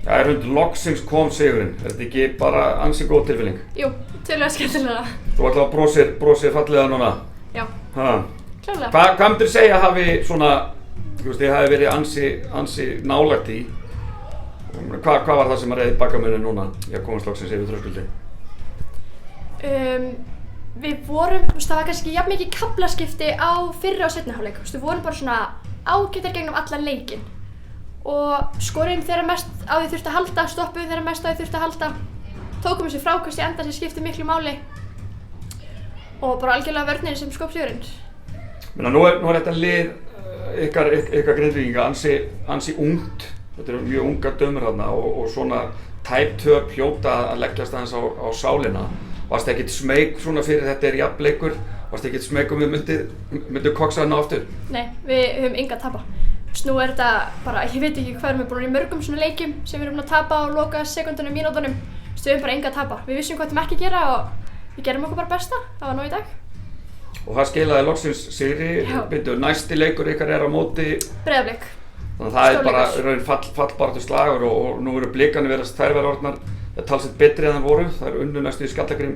Það loksins kom sigurinn, þetta ekki bara ansi góð tilfinning? Jú, tölvöld skemmtilega. Þú allavega brosir fallega núna? Já, klárlega. Hvað myndir segja hafi svona, þið hafi verið ansi nálægt í? Hvað var það sem að reiði bakamuninn núna í að komast loksins yfir þröskuldið? Við vorum, það var kannski jafn mikið kaflaskipti á fyrri og seinni hálfleik. Við vorum bara svona ágætar gegnum allan leikinn. Og skoruðum þegar mest á því þurfti að halda, stoppuðum þegar mest á því þurfti að halda. Tókum þessi frákast í enda sem skipti miklu máli. Og bara algjörlega vörnin sem skóp sigurinn. Nú er þetta lið ykkar Grindvíkinga ansi ungt. Þetta eru mjög ungar dömur þarna og svona tæp töp hljóta að leggjast aðeins á sálina. Varst ekkert smeyk svona fyrir þetta jafnleikur? Varst ekkert smeyk við myndu koksa þarna aftur? Nei, við höfum enga að tapa. Nú er þetta bara, ég veit ekki hvað við búin í mörgum svona leikjum sem við erum að tapa og loka sekundunum, mínútunum. Við höfum bara enga að tapa. Við vissum hvað við ekki að gera og við gerum okkur bara besta. Það var nóg í dag. Og það skilaði loksins sigri. Næsti leikur ykkar á móti Breiðablik. Þannig að það bara raun fallbaráttu slagur og nú eru Blikarnir verið þær vera orðnar talsvert betri en það voru. Það eru unnu næstu í Skallagrim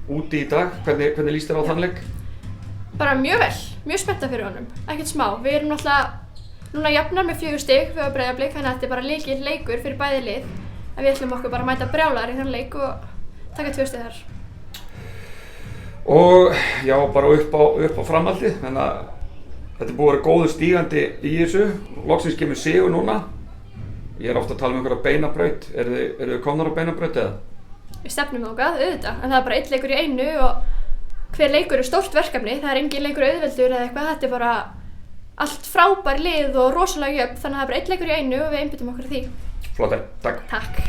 úti í dag. Hvernig líst þér á þann leik? Bara mjög vel. Mjög spennta fyrir honum. Ekkert smá. Við erum náttúrulega núna jafnar með 4 stig við Breiðablik, þannig að þetta bara leikur fyrir bæði lið. En við ætlum okkur bara að mæta brjálaðar í þann leik og taka 2 stig þar. Og já, bara upp á framhaldið, þannig að þetta búið að vera góður stígandi í þessu. Loksins kemur sigur núna. Ég ofta að tala einhverja beinabraut. Eru þið komnar á beinabraut eða? Við stefnum þangað, auðvitað, en það er bara 1 leikur í einu og hver leikur stórt verkefni. Það engin leikur auðveldur eða eitthvað, þetta bara allt frábær lið og rosalega jöfn, þannig að það er bara 1 leikur í einu og við einbyttum okkur að því. Flott, takk. Takk.